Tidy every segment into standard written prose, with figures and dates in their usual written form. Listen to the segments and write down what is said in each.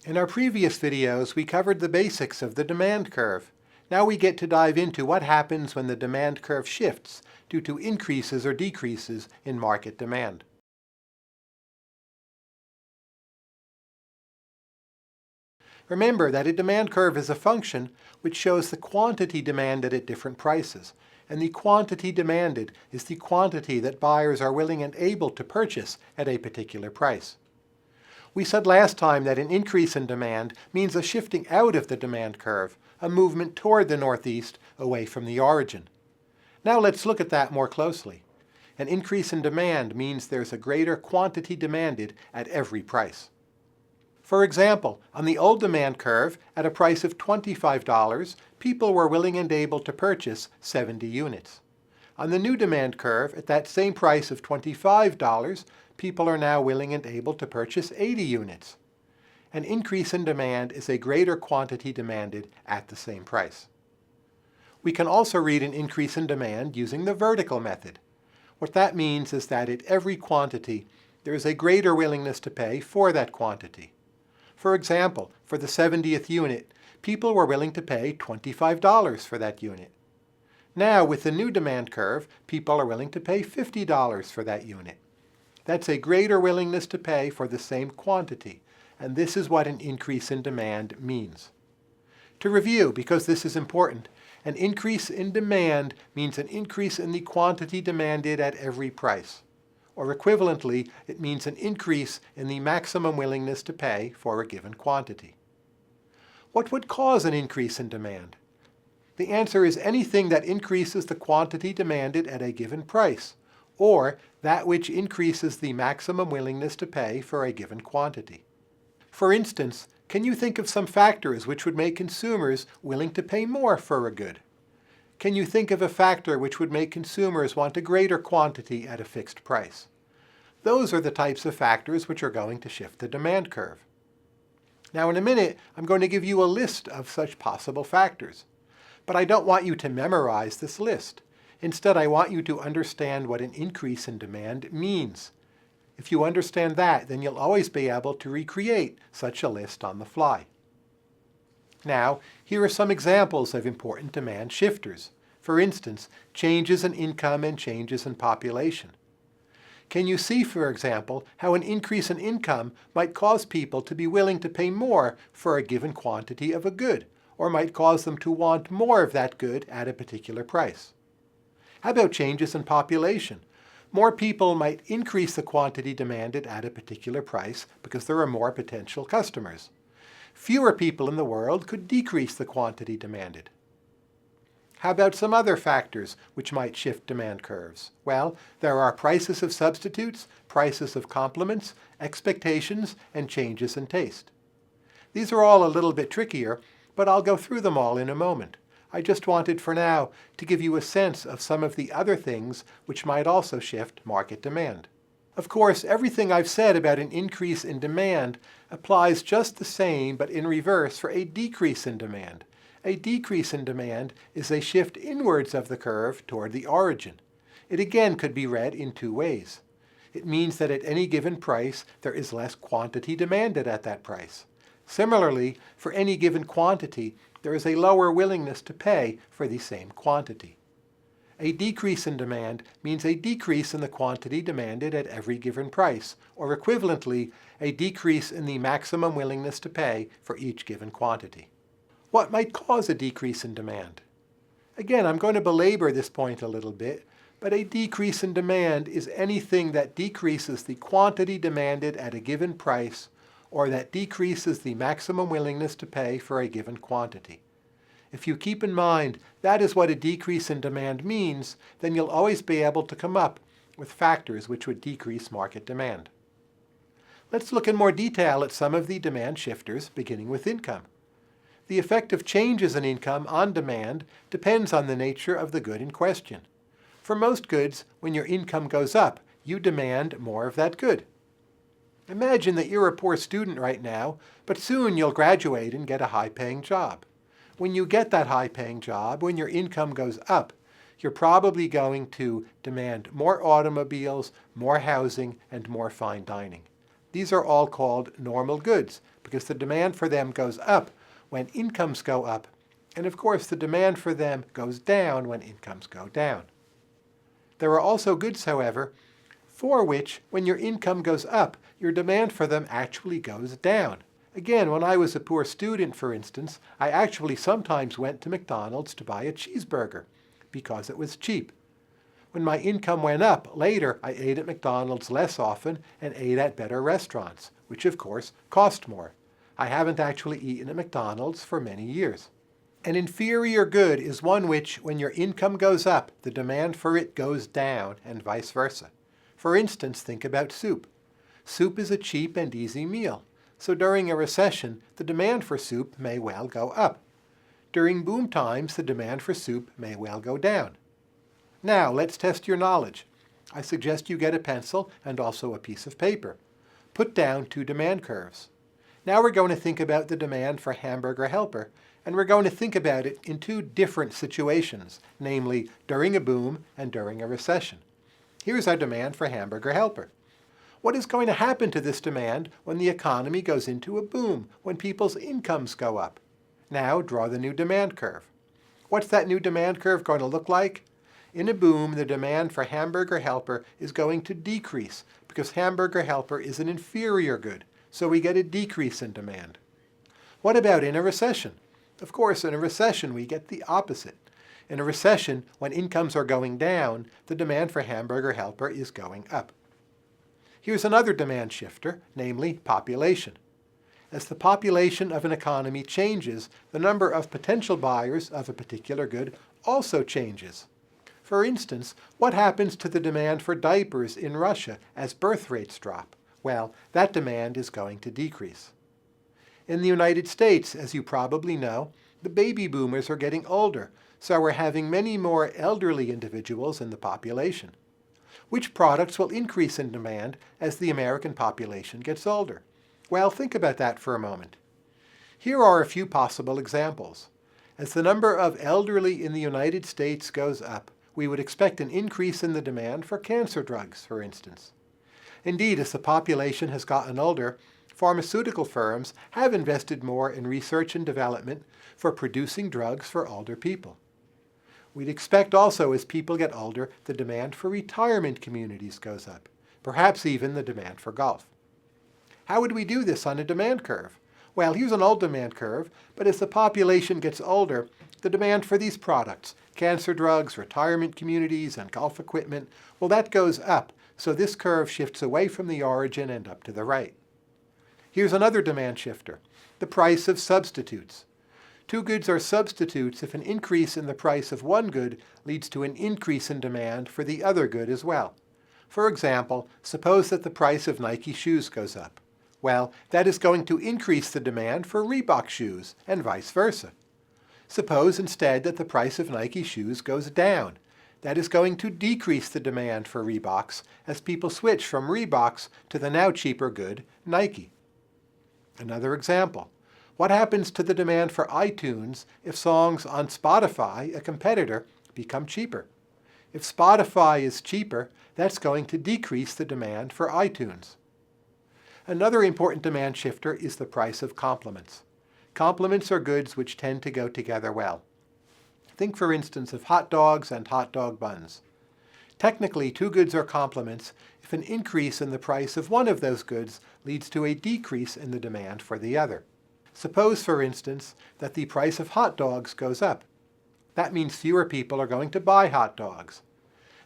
In our previous videos, we covered the basics of the demand curve. Now we get to dive into what happens when the demand curve shifts due to increases or decreases in market demand. Remember that a demand curve is a function which shows the quantity demanded at different prices, and the quantity demanded is the quantity that buyers are willing and able to purchase at a particular price. We said last time that an increase in demand means a shifting out of the demand curve, a movement toward the northeast away from the origin. Now let's look at that more closely. An increase in demand means there's a greater quantity demanded at every price. For example, on the old demand curve, at a price of $25, people were willing and able to purchase 70 units. On the new demand curve, at that same price of $25, people are now willing and able to purchase 80 units. An increase in demand is a greater quantity demanded at the same price. We can also read an increase in demand using the vertical method. What that means is that at every quantity, there is a greater willingness to pay for that quantity. For example, for the 70th unit, people were willing to pay $25 for that unit. Now, with the new demand curve, people are willing to pay $50 for that unit. That's a greater willingness to pay for the same quantity, and this is what an increase in demand means. To review, because this is important, an increase in demand means an increase in the quantity demanded at every price. Or equivalently, it means an increase in the maximum willingness to pay for a given quantity. What would cause an increase in demand? The answer is anything that increases the quantity demanded at a given price, or that which increases the maximum willingness to pay for a given quantity. For instance, can you think of some factors which would make consumers willing to pay more for a good? Can you think of a factor which would make consumers want a greater quantity at a fixed price? Those are the types of factors which are going to shift the demand curve. Now in a minute, I'm going to give you a list of such possible factors. But I don't want you to memorize this list. Instead, I want you to understand what an increase in demand means. If you understand that, then you'll always be able to recreate such a list on the fly. Now, here are some examples of important demand shifters. For instance, changes in income and changes in population. Can you see, for example, how an increase in income might cause people to be willing to pay more for a given quantity of a good, or might cause them to want more of that good at a particular price? How about changes in population? More people might increase the quantity demanded at a particular price because there are more potential customers. Fewer people in the world could decrease the quantity demanded. How about some other factors which might shift demand curves? Well, there are prices of substitutes, prices of complements, expectations, and changes in taste. These are all a little bit trickier, but I'll go through them all in a moment. I just wanted for now to give you a sense of some of the other things which might also shift market demand. Of course, everything I've said about an increase in demand applies just the same but in reverse for a decrease in demand. A decrease in demand is a shift inwards of the curve toward the origin. It again could be read in two ways. It means that at any given price there is less quantity demanded at that price. Similarly, for any given quantity, there is a lower willingness to pay for the same quantity. A decrease in demand means a decrease in the quantity demanded at every given price, or equivalently, a decrease in the maximum willingness to pay for each given quantity. What might cause a decrease in demand? Again, I'm going to belabor this point a little bit, but a decrease in demand is anything that decreases the quantity demanded at a given price, or that decreases the maximum willingness to pay for a given quantity. If you keep in mind that is what a decrease in demand means, then you'll always be able to come up with factors which would decrease market demand. Let's look in more detail at some of the demand shifters, beginning with income. The effect of changes in income on demand depends on the nature of the good in question. For most goods, when your income goes up, you demand more of that good. Imagine that you're a poor student right now, but soon you'll graduate and get a high-paying job. When you get that high-paying job, when your income goes up, you're probably going to demand more automobiles, more housing, and more fine dining. These are all called normal goods because the demand for them goes up when incomes go up, and of course the demand for them goes down when incomes go down. There are also goods, however, for which, when your income goes up, your demand for them actually goes down. Again, when I was a poor student, for instance, I actually sometimes went to McDonald's to buy a cheeseburger because it was cheap. When my income went up, later I ate at McDonald's less often and ate at better restaurants, which of course cost more. I haven't actually eaten at McDonald's for many years. An inferior good is one which, when your income goes up, the demand for it goes down, and vice versa. For instance, think about soup. Soup is a cheap and easy meal, so during a recession, the demand for soup may well go up. During boom times, the demand for soup may well go down. Now, let's test your knowledge. I suggest you get a pencil and also a piece of paper. Put down two demand curves. Now we're going to think about the demand for Hamburger Helper, and we're going to think about it in two different situations, namely during a boom and during a recession. Here's our demand for Hamburger Helper. What is going to happen to this demand when the economy goes into a boom, when people's incomes go up? Now draw the new demand curve. What's that new demand curve going to look like? In a boom, the demand for Hamburger Helper is going to decrease because Hamburger Helper is an inferior good, so we get a decrease in demand. What about in a recession? Of course, in a recession, we get the opposite. In a recession, when incomes are going down, the demand for Hamburger Helper is going up. Here's another demand shifter, namely population. As the population of an economy changes, the number of potential buyers of a particular good also changes. For instance, what happens to the demand for diapers in Russia as birth rates drop? Well, that demand is going to decrease. In the United States, as you probably know, the baby boomers are getting older, so we're having many more elderly individuals in the population. Which products will increase in demand as the American population gets older? Well, think about that for a moment. Here are a few possible examples. As the number of elderly in the United States goes up, we would expect an increase in the demand for cancer drugs, for instance. Indeed, as the population has gotten older, pharmaceutical firms have invested more in research and development for producing drugs for older people. We'd expect also, as people get older, the demand for retirement communities goes up, perhaps even the demand for golf. How would we do this on a demand curve? Well, here's an old demand curve, but as the population gets older, the demand for these products, cancer drugs, retirement communities, and golf equipment, well, that goes up, so this curve shifts away from the origin and up to the right. Here's another demand shifter, the price of substitutes. Two goods are substitutes if an increase in the price of one good leads to an increase in demand for the other good as well. For example, suppose that the price of Nike shoes goes up. Well, that is going to increase the demand for Reebok shoes, and vice versa. Suppose instead that the price of Nike shoes goes down. That is going to decrease the demand for Reeboks as people switch from Reeboks to the now cheaper good, Nike. Another example. What happens to the demand for iTunes if songs on Spotify, a competitor, become cheaper? If Spotify is cheaper, that's going to decrease the demand for iTunes. Another important demand shifter is the price of complements. Complements are goods which tend to go together well. Think, for instance, of hot dogs and hot dog buns. Technically, two goods are complements if an increase in the price of one of those goods leads to a decrease in the demand for the other. Suppose, for instance, that the price of hot dogs goes up. That means fewer people are going to buy hot dogs.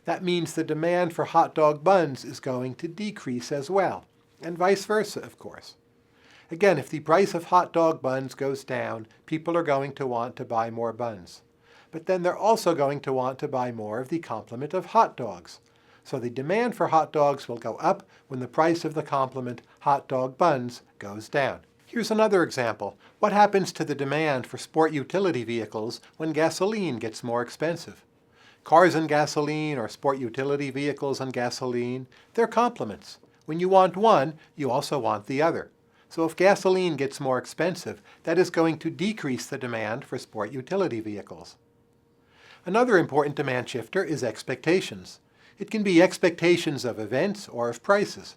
That means the demand for hot dog buns is going to decrease as well, and vice versa, of course. Again, if the price of hot dog buns goes down, people are going to want to buy more buns. But then they're also going to want to buy more of the complement of hot dogs. So the demand for hot dogs will go up when the price of the complement hot dog buns goes down. Here's another example. What happens to the demand for sport utility vehicles when gasoline gets more expensive? Cars and gasoline, or sport utility vehicles and gasoline, they're complements. When you want one, you also want the other. So if gasoline gets more expensive, that is going to decrease the demand for sport utility vehicles. Another important demand shifter is expectations. It can be expectations of events or of prices.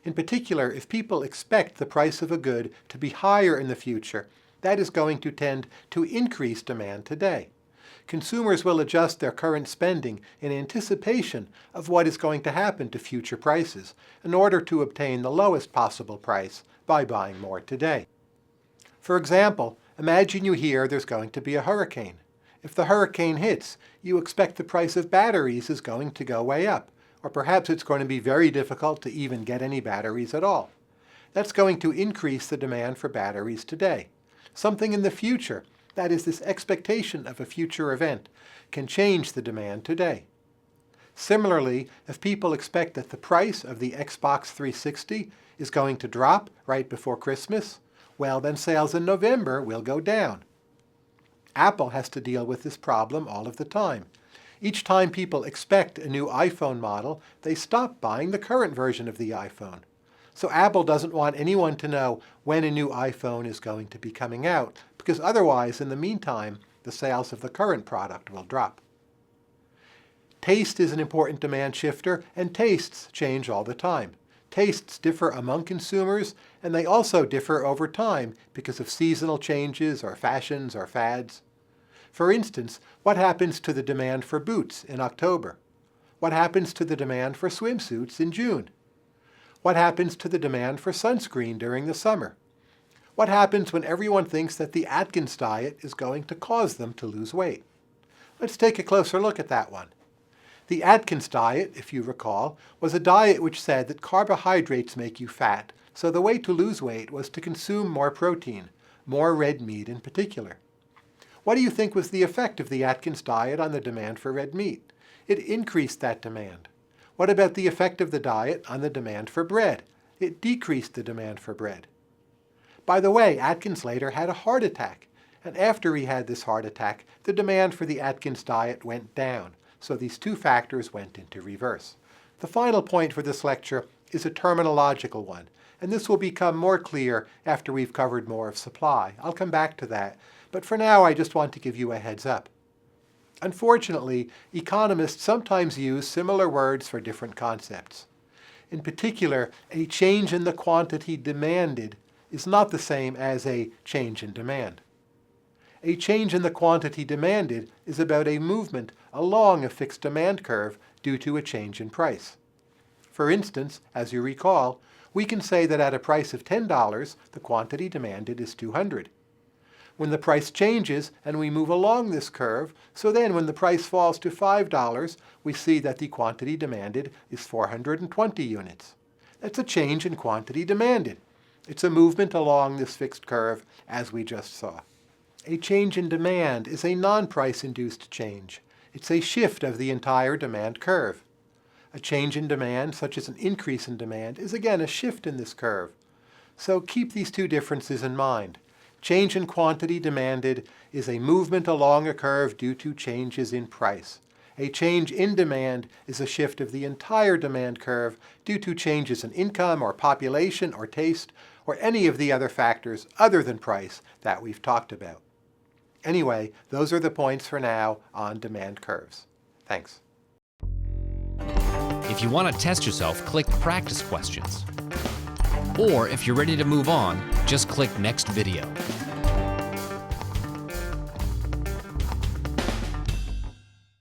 In particular, if people expect the price of a good to be higher in the future, that is going to tend to increase demand today. Consumers will adjust their current spending in anticipation of what is going to happen to future prices in order to obtain the lowest possible price by buying more today. For example, imagine you hear there's going to be a hurricane. If the hurricane hits, you expect the price of batteries is going to go way up, or perhaps it's going to be very difficult to even get any batteries at all. That's going to increase the demand for batteries today. Something in the future, that is, this expectation of a future event, can change the demand today. Similarly, if people expect that the price of the Xbox 360 is going to drop right before Christmas, well, then sales in November will go down. Apple has to deal with this problem all of the time. Each time people expect a new iPhone model, they stop buying the current version of the iPhone. So Apple doesn't want anyone to know when a new iPhone is going to be coming out, because otherwise, in the meantime, the sales of the current product will drop. Taste is an important demand shifter, and tastes change all the time. Tastes differ among consumers, and they also differ over time because of seasonal changes or fashions or fads. For instance, what happens to the demand for boots in October? What happens to the demand for swimsuits in June? What happens to the demand for sunscreen during the summer? What happens when everyone thinks that the Atkins diet is going to cause them to lose weight? Let's take a closer look at that one. The Atkins diet, if you recall, was a diet which said that carbohydrates make you fat, so the way to lose weight was to consume more protein, more red meat in particular. What do you think was the effect of the Atkins diet on the demand for red meat? It increased that demand. What about the effect of the diet on the demand for bread? It decreased the demand for bread. By the way, Atkins later had a heart attack, and after he had this heart attack, the demand for the Atkins diet went down. So these two factors went into reverse. The final point for this lecture is a terminological one, and this will become more clear after we've covered more of supply. I'll come back to that, but for now I just want to give you a heads up. Unfortunately, economists sometimes use similar words for different concepts. In particular, a change in the quantity demanded is not the same as a change in demand. A change in the quantity demanded is about a movement along a fixed demand curve due to a change in price. For instance, as you recall, we can say that at a price of $10, the quantity demanded is 200. When the price changes and we move along this curve, so then when the price falls to $5, we see that the quantity demanded is 420 units. That's a change in quantity demanded. It's a movement along this fixed curve, as we just saw. A change in demand is a non-price-induced change. It's a shift of the entire demand curve. A change in demand, such as an increase in demand, is again a shift in this curve. So keep these two differences in mind. Change in quantity demanded is a movement along a curve due to changes in price. A change in demand is a shift of the entire demand curve due to changes in income or population or taste or any of the other factors other than price that we've talked about. Anyway, those are the points for now on demand curves. Thanks. If you want to test yourself, click Practice Questions. Or if you're ready to move on, just click Next Video.